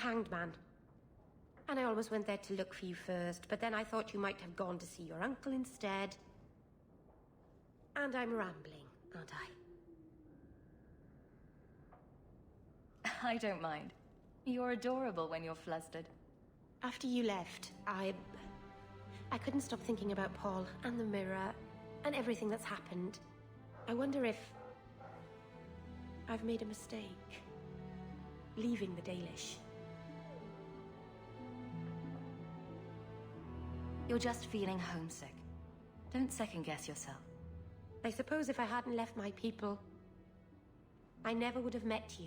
Hanged Man. And I always went there to look for you first, but then I thought you might have gone to see your uncle instead. And I'm rambling, aren't I? I don't mind. You're adorable when you're flustered. After you left, I couldn't stop thinking about Paul and the mirror and everything that's happened. I wonder if I've made a mistake leaving the Dalish. You're just feeling homesick. Don't second guess yourself. I suppose if I hadn't left my people, I never would have met you.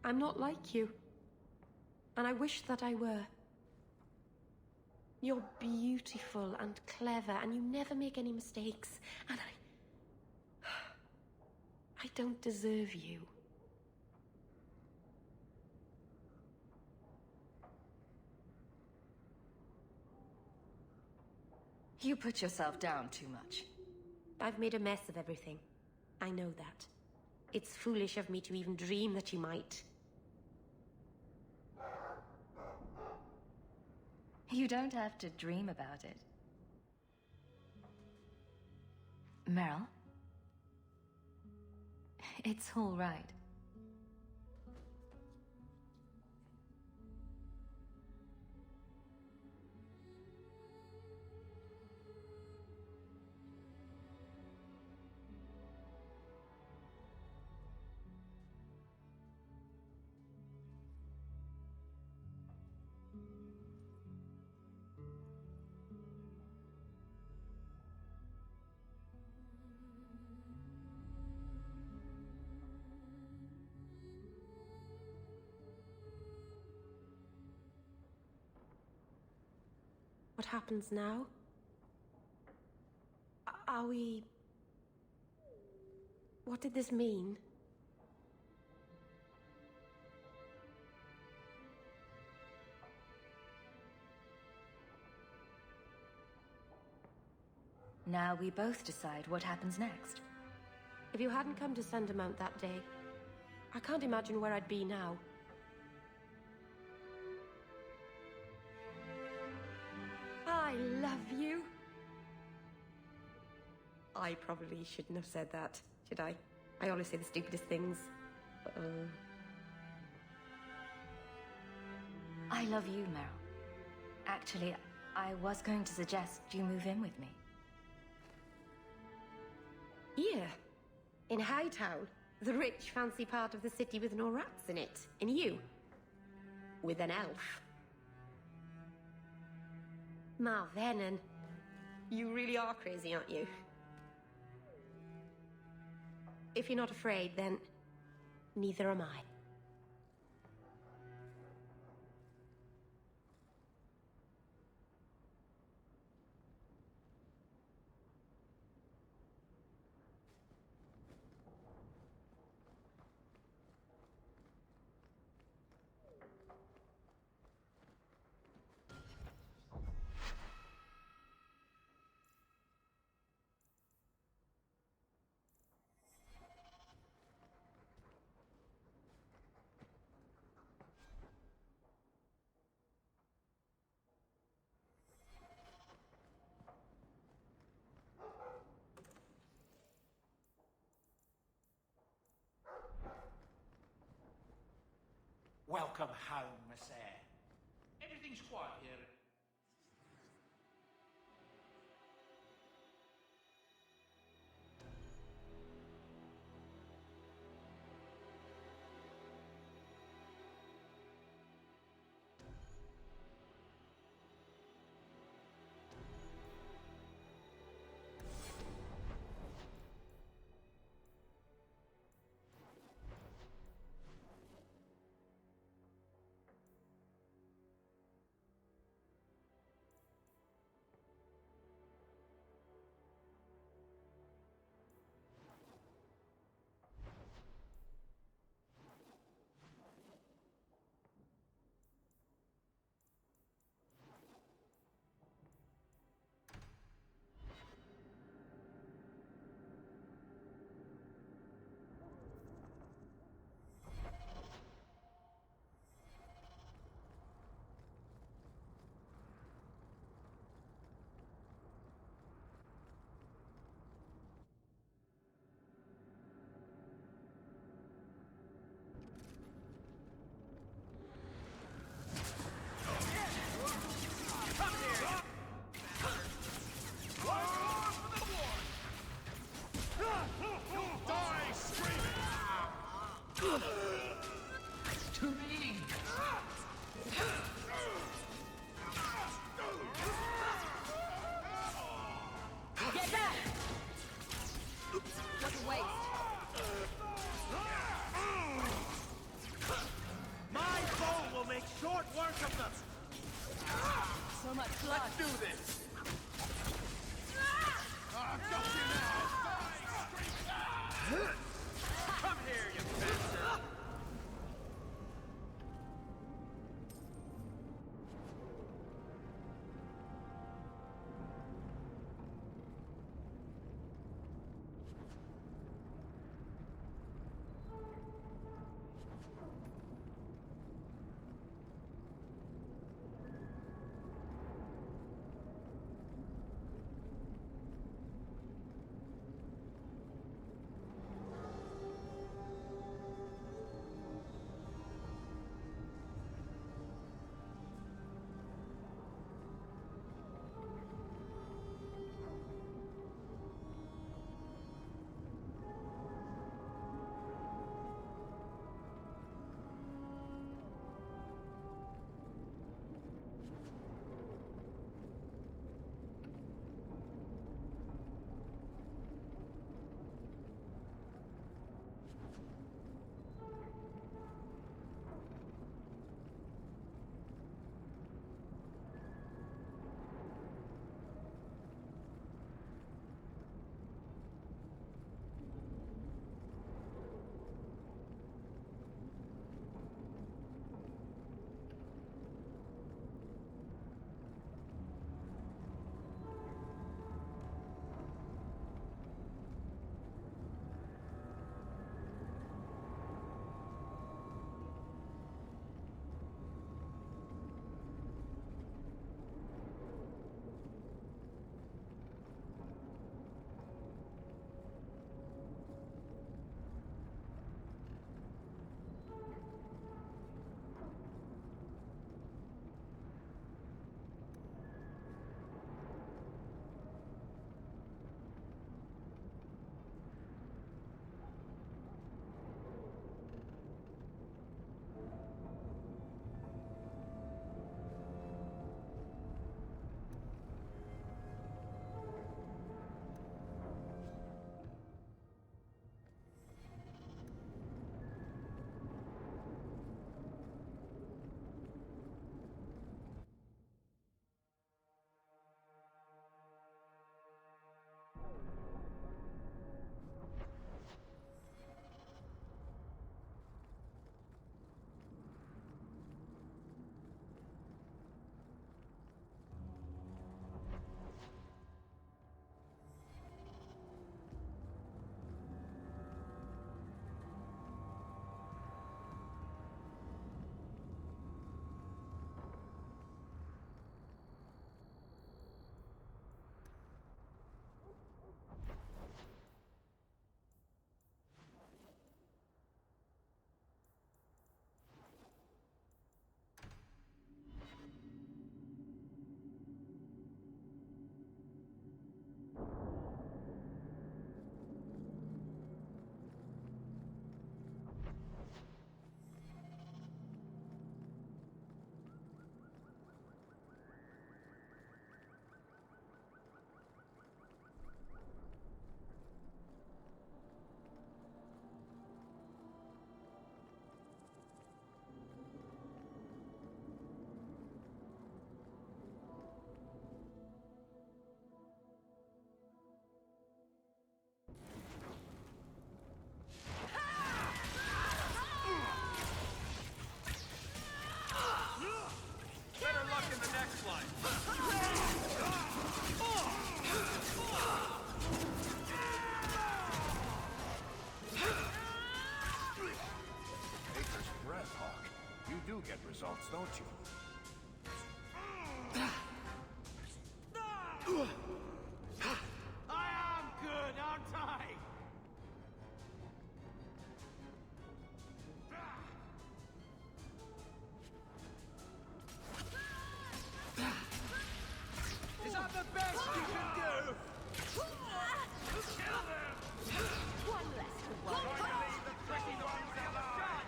I'm not like you, and I wish that I were. You're beautiful and clever, and you never make any mistakes, and I don't deserve you. You put yourself down too much. I've made a mess of everything. I know that. It's foolish of me to even dream that you might. You don't have to dream about it. Meryl? It's all right. What happens now? Are we... What did this mean? Now we both decide what happens next. If you hadn't come to Sundermount that day, I can't imagine where I'd be now. I love you. I probably shouldn't have said that, should I? I always say the stupidest things. I love you, Meryl. Actually, I was going to suggest you move in with me. Here, in Hightown, the rich, fancy part of the city with no rats in it. And you, with an elf. Marvenon, you really are crazy, aren't you? If you're not afraid, then neither am I. Welcome home, Miss Eyre. Everything's quiet here. To me! Get back! What a waste. My bow will make short work of them! So much blood. Let's do this! Come here, you bastard! results, don't you? I am good, aren't I? Is that the best you can do? Kill them! One less to worry. Try to leave the tricky ones out of shot!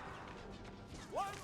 One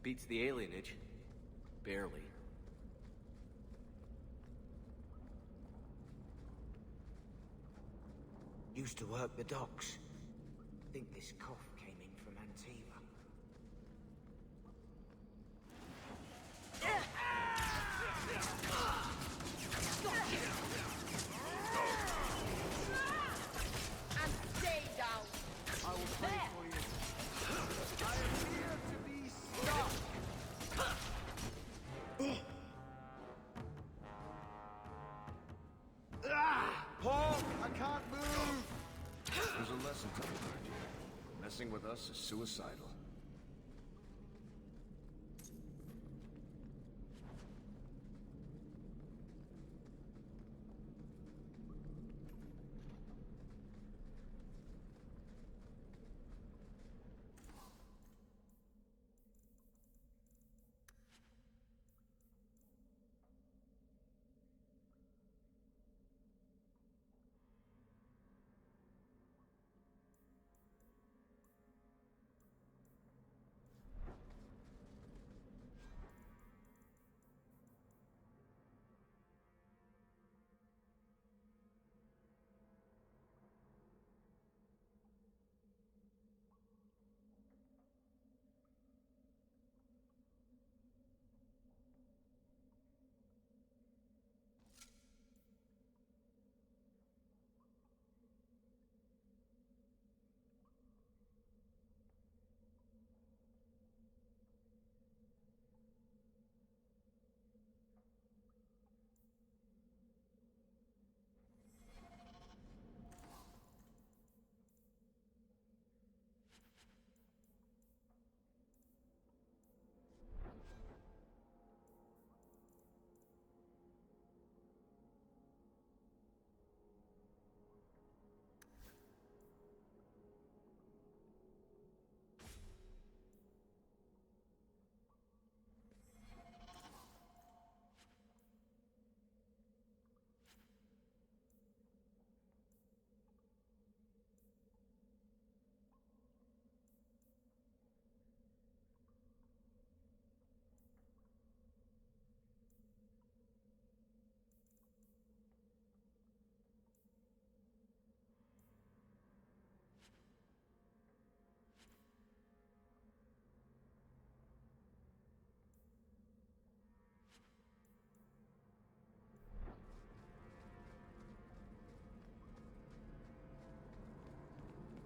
Beats the alienage. Barely. Used to work the docks. Think this cough came in from Antiva. And stay down! I will pray for you. I am here to be stopped! Paul, I can't move! There's a lesson to be learned here. Messing with us is suicidal.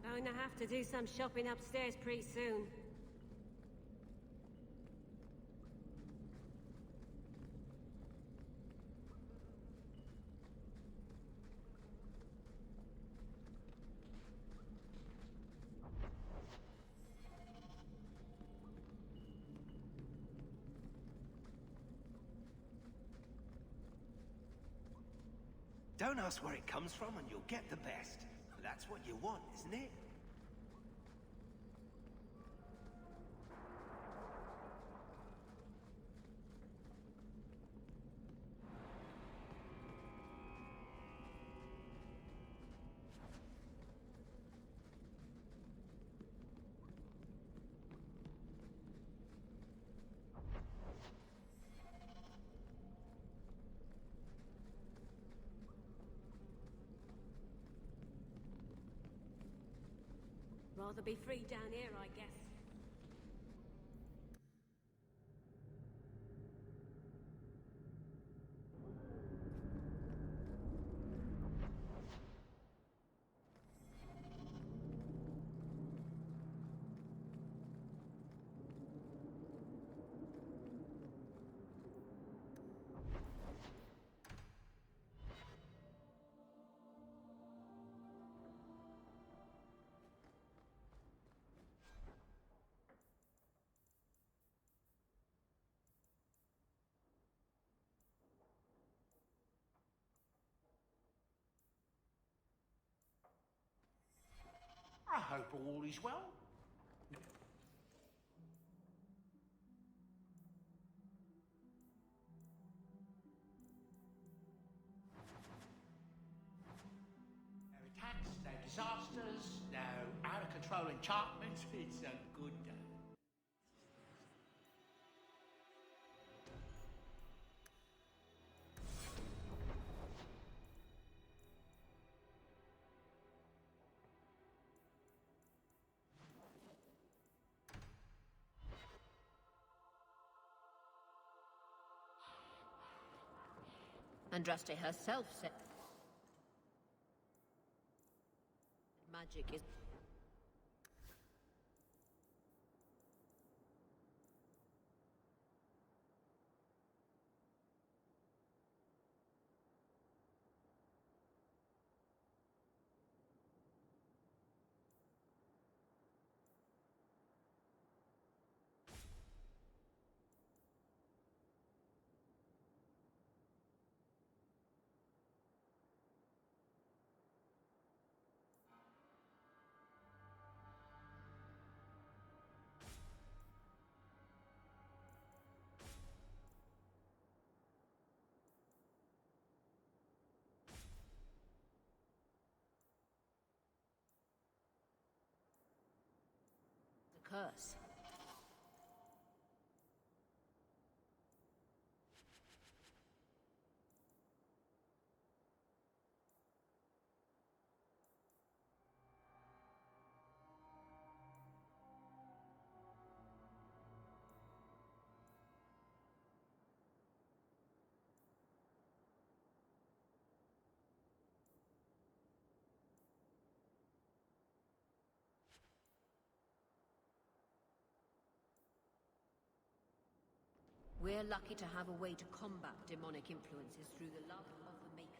Going to have to do some shopping upstairs pretty soon. Don't ask where it comes from and you'll get the best. That's what you want, isn't it? Rather be free down here, I guess. I hope all is well. No attacks, no disasters, no out of control enchantments. It's a good day. Andraste herself said magic is... the curse. We're lucky to have a way to combat demonic influences through the love of the Maker.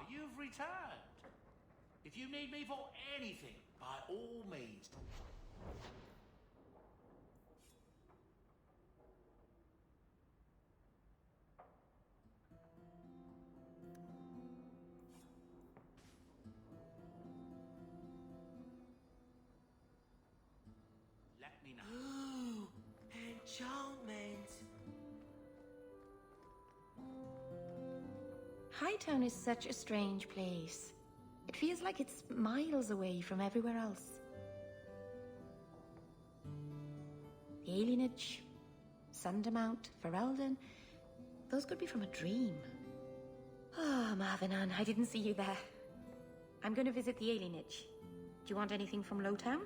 You've returned. If you need me for anything, by all means. Let me know. Ooh, enchantment. Hightown is such a strange place. It feels like it's miles away from everywhere else. The Alienage, Sundermount, Ferelden, those could be from a dream. Ah, Marvenan, I didn't see you there. I'm going to visit the Alienage. Do you want anything from Lowtown?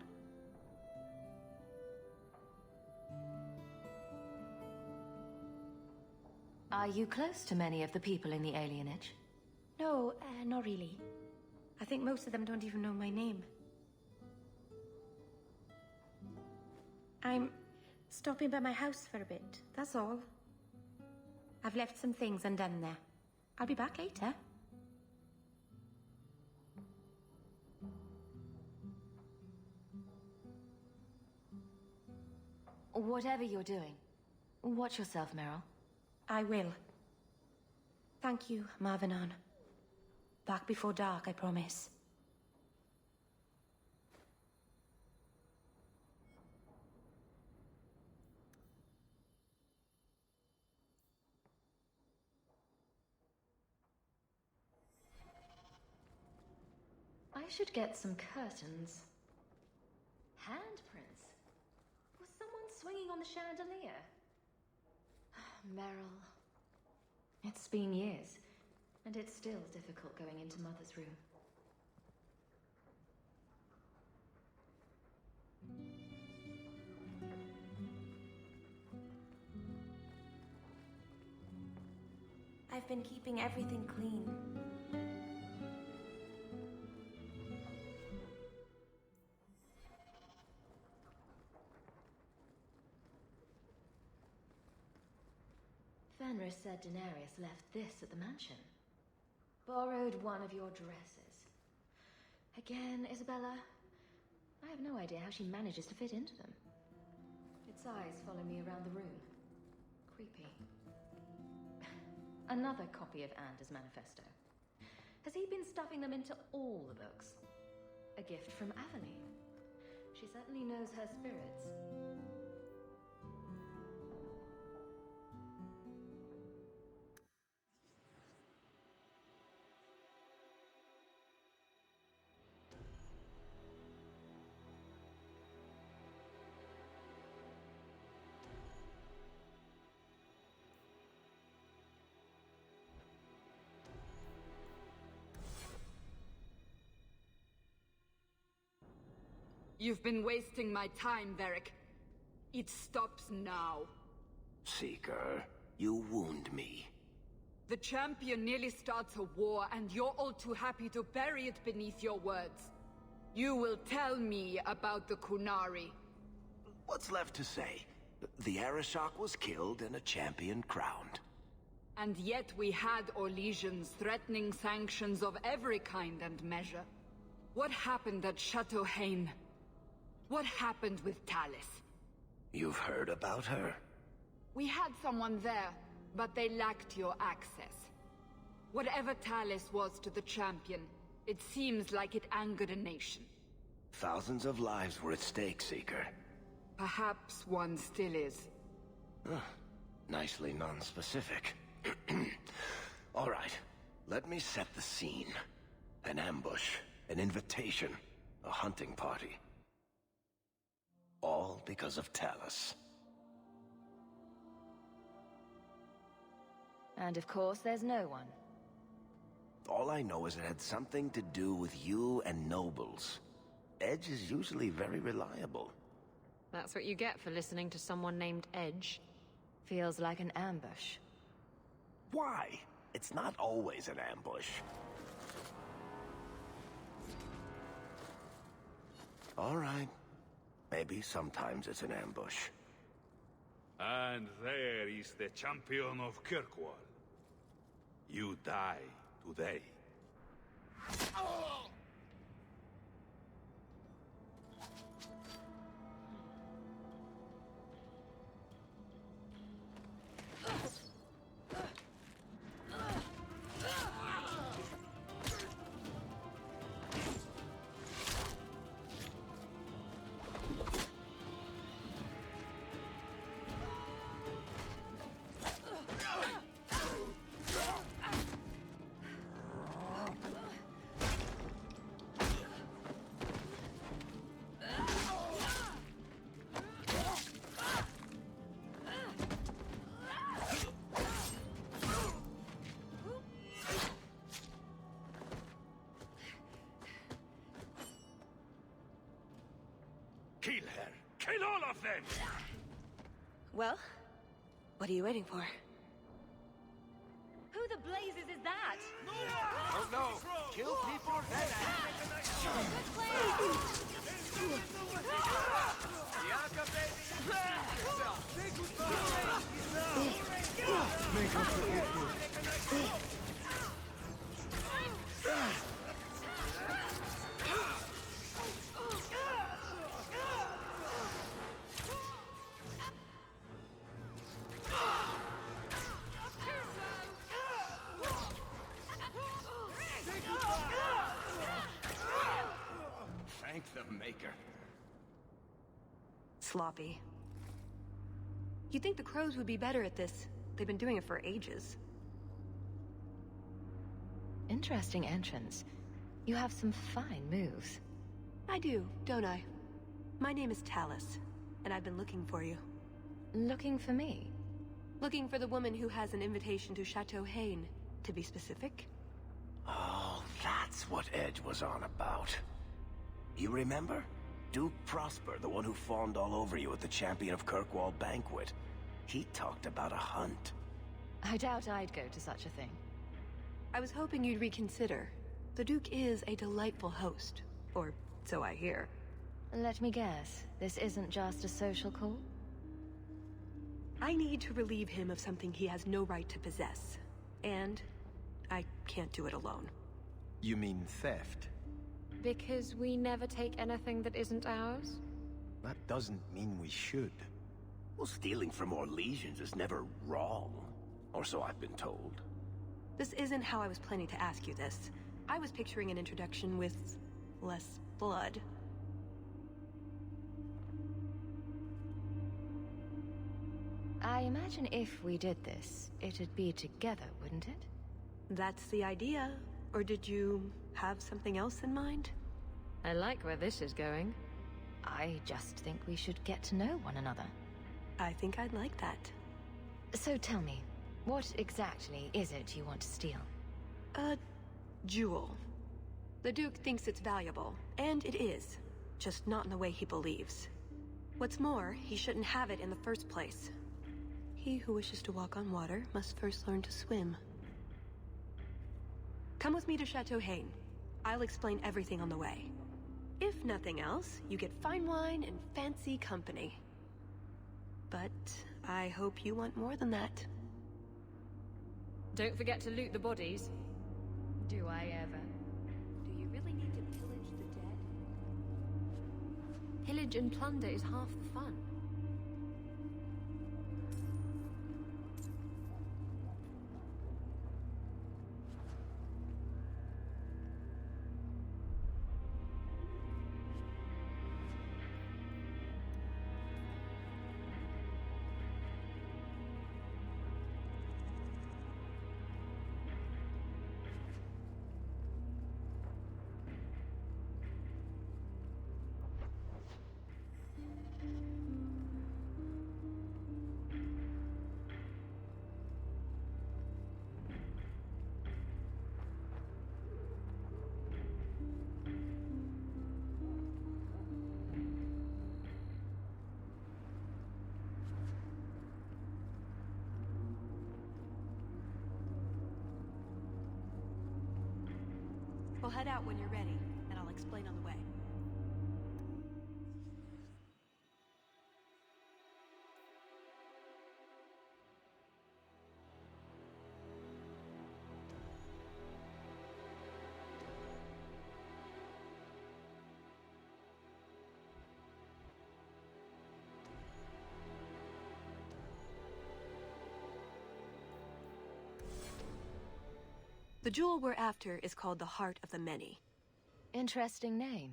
Are you close to many of the people in the alienage? No, not really. I think most of them don't even know my name. I'm stopping by my house for a bit, that's all. I've left some things undone there. I'll be back later. Whatever you're doing, watch yourself, Meryl. I will. Thank you, Marvenan. Back before dark, I promise. I should get some curtains. Handprints. swinging on the chandelier. Meryl. It's been years, and it's still difficult going into Mother's room. I've been keeping everything clean. Fenris said Daenerys left this at the mansion. Borrowed one of your dresses. Again, Isabella, I have no idea how she manages to fit into them. Its eyes follow me around the room. Creepy. Another copy of Anders' manifesto. Has he been stuffing them into all the books? A gift from Aveline. She certainly knows her spirits. You've been wasting my time, Varric. It stops now. Seeker, you wound me. The champion nearly starts a war, and you're all too happy to bury it beneath your words. You will tell me about the Qunari. What's left to say? The Arishok was killed and a champion crowned. And yet we had Orlesians threatening sanctions of every kind and measure. What happened at Chateau Hain? What happened with Talis? You've heard about her? We had someone there, but they lacked your access. Whatever Talis was to the champion, it seems like it angered a nation. Thousands of lives were at stake, Seeker. Perhaps one still is. Nicely non-specific. All right, let me set the scene. An ambush, an invitation, a hunting party. All because of Talis. And of course, there's no one. All I know is it had something to do with you and nobles. Edge is usually very reliable. That's what you get for listening to someone named Edge. Feels like an ambush. Why? It's not always an ambush. All right. Maybe sometimes it's an ambush. And there is the champion of Kirkwall. You die today. Kill her! Kill all of them! Well, what are you waiting for? Who the blazes is that? Oh no! Kill people, then Bianca, Thank the Maker. Sloppy. You'd think the Crows would be better at this. They've been doing it for ages. Interesting entrance. You have some fine moves. I do, don't I? My name is Talis, and I've been looking for you. Looking for me? Looking for the woman who has an invitation to Chateau Hain, to be specific. Oh, that's what Edge was on about. You remember? Duke Prosper, the one who fawned all over you at the Champion of Kirkwall banquet. He talked about a hunt. I doubt I'd go to such a thing. I was hoping you'd reconsider. The Duke is a delightful host, or so I hear. Let me guess, this isn't just a social call? I need to relieve him of something he has no right to possess. And I can't do it alone. You mean theft? Because we never take anything that isn't ours? That doesn't mean we should. Well, stealing from Orlesians is never wrong. Or so I've been told. This isn't how I was planning to ask you this. I was picturing an introduction with less blood. I imagine if we did this, it'd be together, wouldn't it? That's the idea. Or did you have something else in mind? I like where this is going. I just think we should get to know one another. I think I'd like that. So tell me, what exactly is it you want to steal? A jewel. The Duke thinks it's valuable, and it is. Just not in the way he believes. What's more, he shouldn't have it in the first place. He who wishes to walk on water must first learn to swim. Come with me to Chateau Hain. I'll explain everything on the way. If nothing else, you get fine wine and fancy company. But I hope you want more than that. Don't forget to loot the bodies. Do I ever? Do you really need to pillage the dead? Pillage and plunder is half the fun. We'll head out when you're ready, and I'll explain on the way. The jewel we're after is called the Heart of the Many. Interesting name.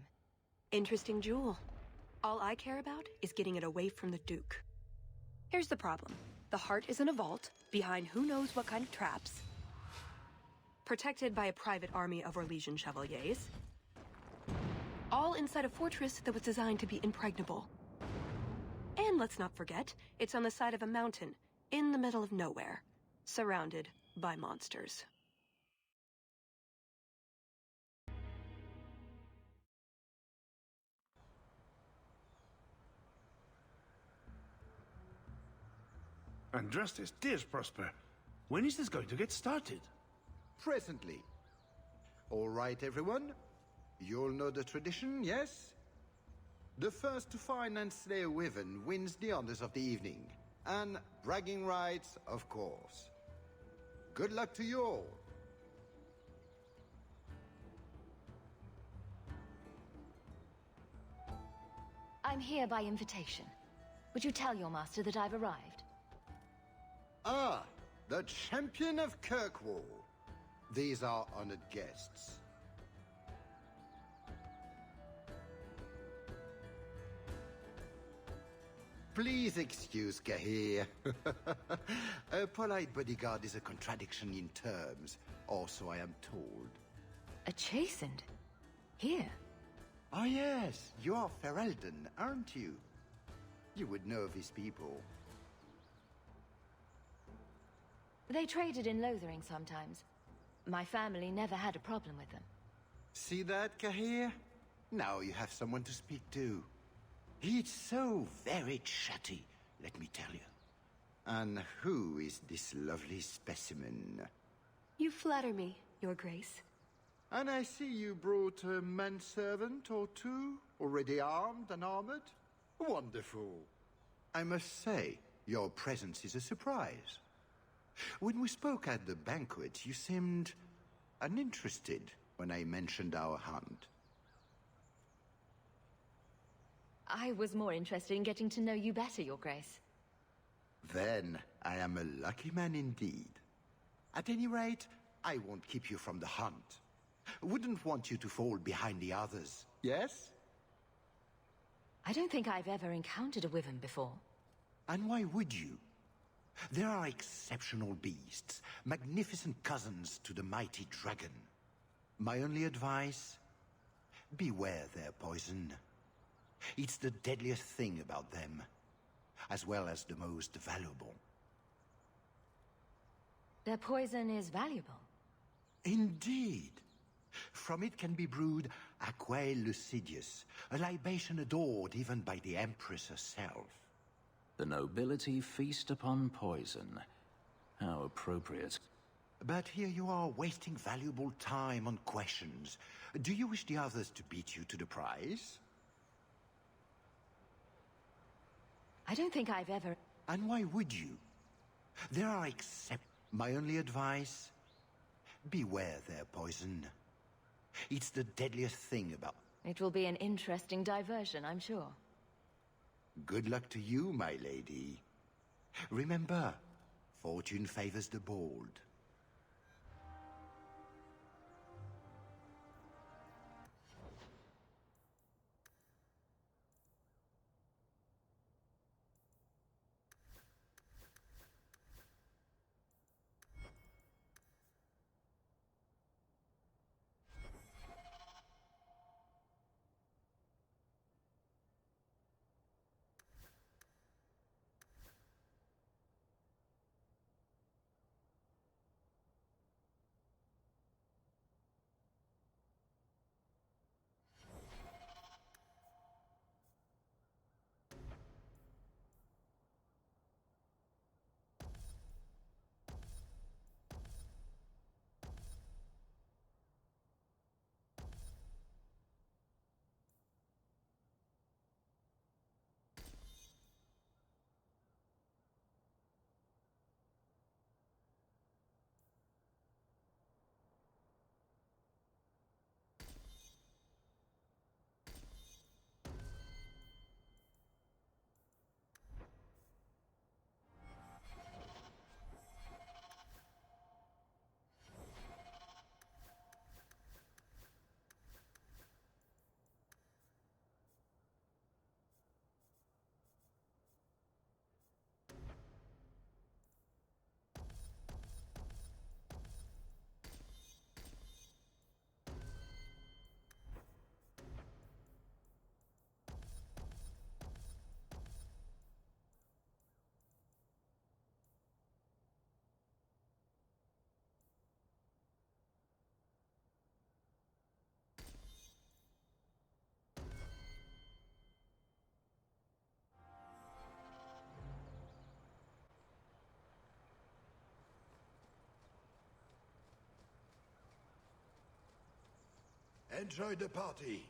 Interesting jewel. All I care about is getting it away from the Duke. Here's the problem. The heart is in a vault, behind who knows what kind of traps, protected by a private army of Orlesian chevaliers, all inside a fortress that was designed to be impregnable. And let's not forget, it's on the side of a mountain, in the middle of nowhere, surrounded by monsters. Andrastes, dear Prosper, when is this going to get started? Presently. All right, everyone. You'll know the tradition, yes? The first to find and slay a wyvern wins the honors of the evening. And bragging rights, of course. Good luck to you all. I'm here by invitation. Would you tell your master that I've arrived? Ah, the Champion of Kirkwall. These are honored guests. Please excuse Cahir. A polite bodyguard is a contradiction in terms, or so I am told. A chastened? Here? Ah yes, you are Ferelden, aren't you? You would know these people. They traded in Lothering sometimes. My family never had a problem with them. See that, Cahir? Now you have someone to speak to. He's so very chatty, let me tell you. And who is this lovely specimen? You flatter me, Your Grace. And I see you brought a manservant or two, already armed and armored. Wonderful. I must say, your presence is a surprise. When we spoke at the banquet, you seemed uninterested when I mentioned our hunt. I was more interested in getting to know you better, Your Grace. Then I am a lucky man indeed. At any rate, I won't keep you from the hunt. Wouldn't want you to fall behind the others, yes? I don't think I've ever encountered a wyvern before. And why would you? There are exceptional beasts, magnificent cousins to the mighty dragon. My only advice? Beware their poison. It's the deadliest thing about them, as well as the most valuable. Their poison is valuable. Indeed. From it can be brewed Aquae Lucidius, a libation adored even by the Empress herself. The nobility feast upon poison. How appropriate. But here you are wasting valuable time on questions. Do you wish the others to beat you to the prize? I don't think I've ever... And why would you? There are My only advice? Beware their poison. It's the deadliest thing about... It will be an interesting diversion, I'm sure. Good luck to you, my lady. Remember, fortune favors the bold. Enjoy the party.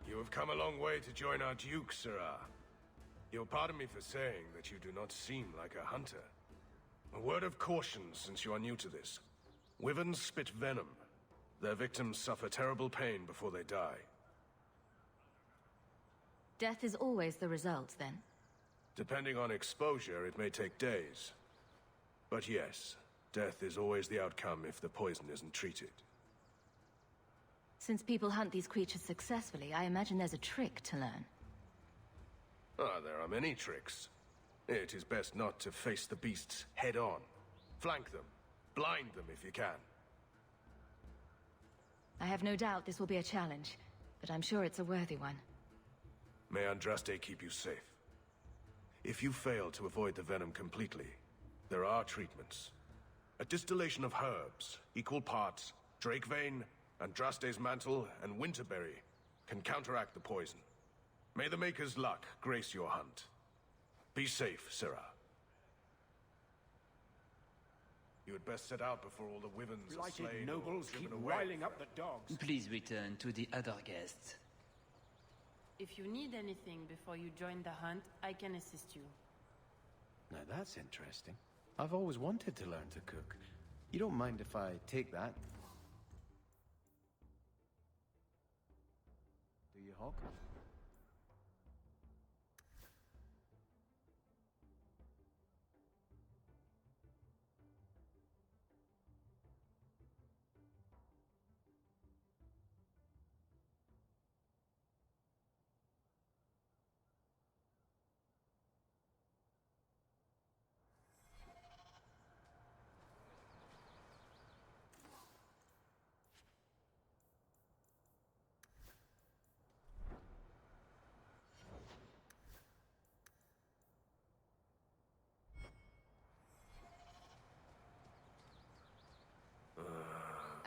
You have come a long way to join our Duke, Sirrah. You'll pardon me for saying that you do not seem like a hunter. A word of caution since you are new to this. Wyverns spit venom. Their victims suffer terrible pain before they die. Death is always the result, then? Depending on exposure, it may take days. But yes, death is always the outcome if the poison isn't treated. Since people hunt these creatures successfully, I imagine there's a trick to learn. Ah, there are many tricks. It is best not to face the beasts head-on. Flank them. Blind them if you can. I have no doubt this will be a challenge, but I'm sure it's a worthy one. May Andraste keep you safe. If you fail to avoid the venom completely, there are treatments. A distillation of herbs, equal parts, Drake Vein, Andraste's Mantle, and Winterberry can counteract the poison. May the Maker's luck grace your hunt. Be safe, Syrah. You had best set out before all the Wyverns are slain. Blighted nobles or keep driven away. riling up the dogs. Please return to the other guests. If you need anything before you join the hunt, I can assist you. Now that's interesting. I've always wanted to learn to cook. You don't mind if I take that? Do you, Hawk?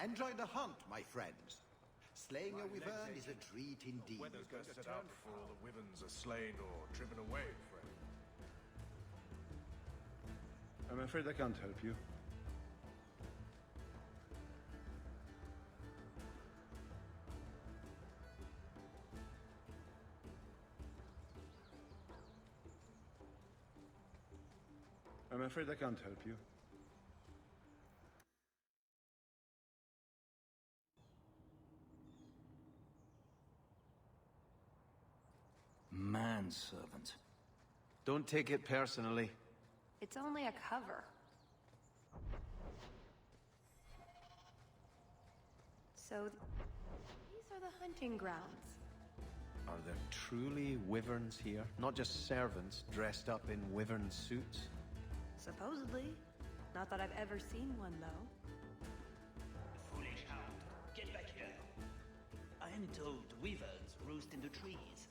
Enjoy the hunt, my friends. Slaying a wyvern is a treat indeed. Weather's best set out before all the Wyverns are slain or driven away, friend. I'm afraid I can't help you. I'm afraid I can't help you. Manservant. Don't take it personally. It's only a cover. So, these are the hunting grounds. Are there truly wyverns here? Not just servants dressed up in wyvern suits? Supposedly. Not that I've ever seen one, though. Foolish hound, get back here. I am told wyverns roost in the trees.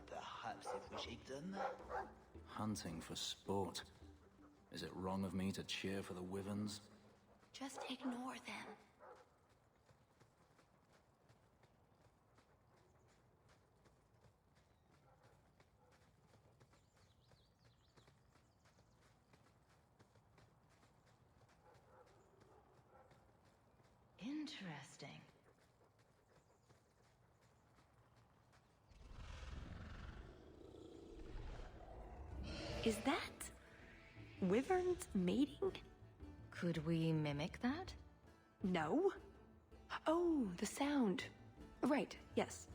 Perhaps if we shake them... Hunting for sport. Is it wrong of me to cheer for the Wyverns? Just ignore them. Interesting. Is that wyverns mating? Could we mimic that? No. Oh, the sound. Right, yes.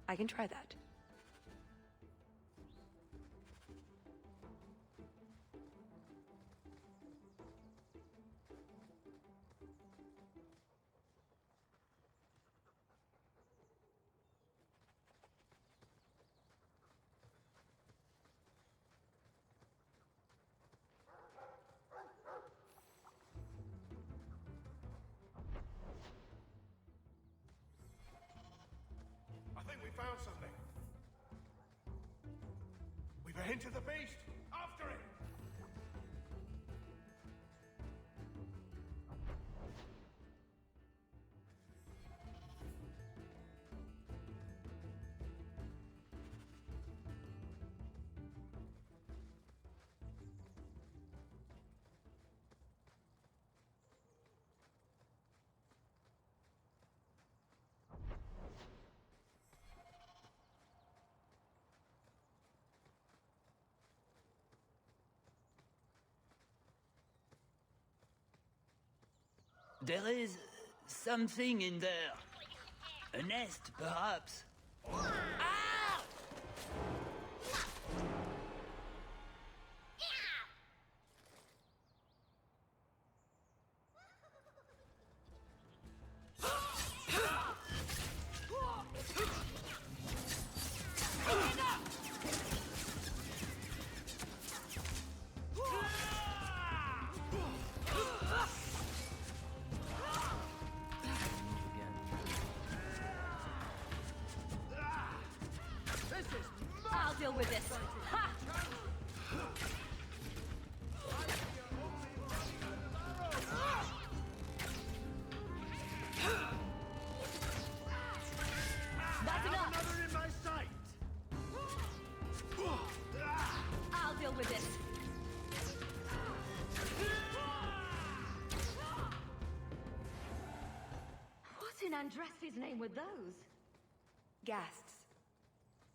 I can try that. Found something. We've a hint of the beast. After it. There is something in there. A nest, perhaps. deal with this. Ha! That's enough. Another in my sight. I'll deal with this. What in Andraste's name were those? Ghasts.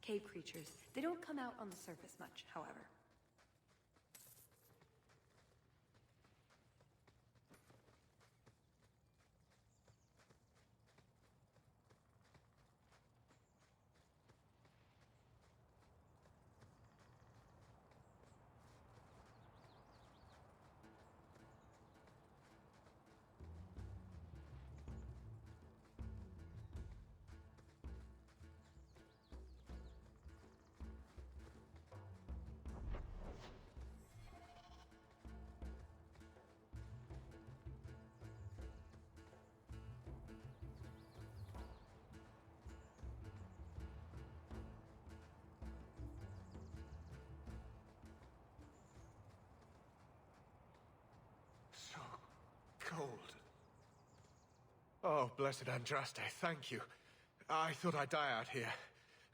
Cave creatures. They don't come out on the surface much, however. Cold. Oh, blessed Andraste, thank you. I thought I'd die out here.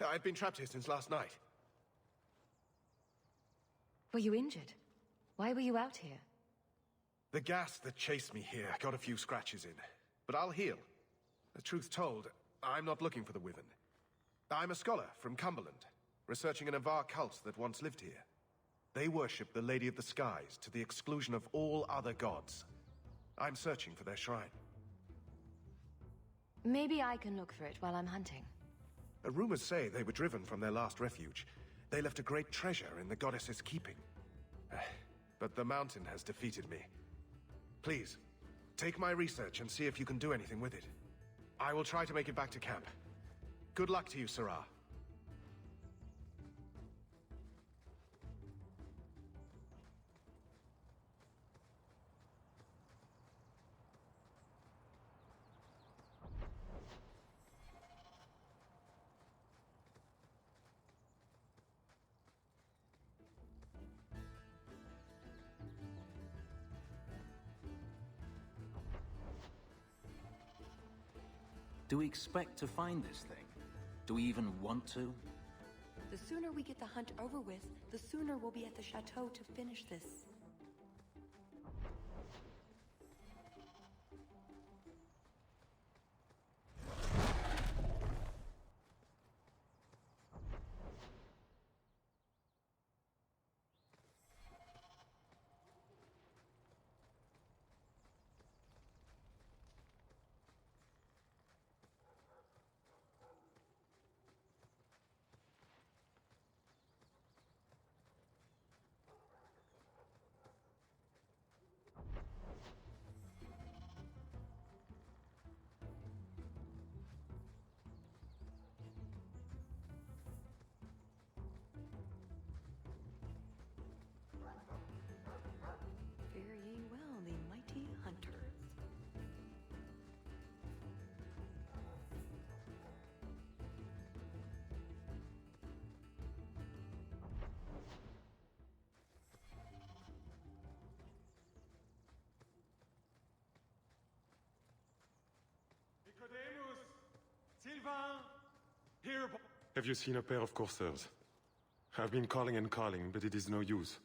I've been trapped here since last night. Were you injured? Why were you out here? The gas that chased me here got a few scratches in, but I'll heal. The truth told, I'm not looking for the Wyvern. I'm a scholar from Cumberland, researching an Avar cult that once lived here. They worship the Lady of the Skies to the exclusion of all other gods. I'm searching for their shrine. Maybe I can look for it while I'm hunting. Rumors say they were driven from their last refuge. They left a great treasure in the goddess's keeping. But the mountain has defeated me. Please, take my research and see if you can do anything with it. I will try to make it back to camp. Good luck to you, Sirah. Do we expect to find this thing? Do we even want to? The sooner we get the hunt over with, the sooner we'll be at the chateau to finish this. Fare ye well, the mighty hunters. Nicodemus! Sylvain! Here. Have you seen a pair of coursers? I've been calling and calling, but it is no use.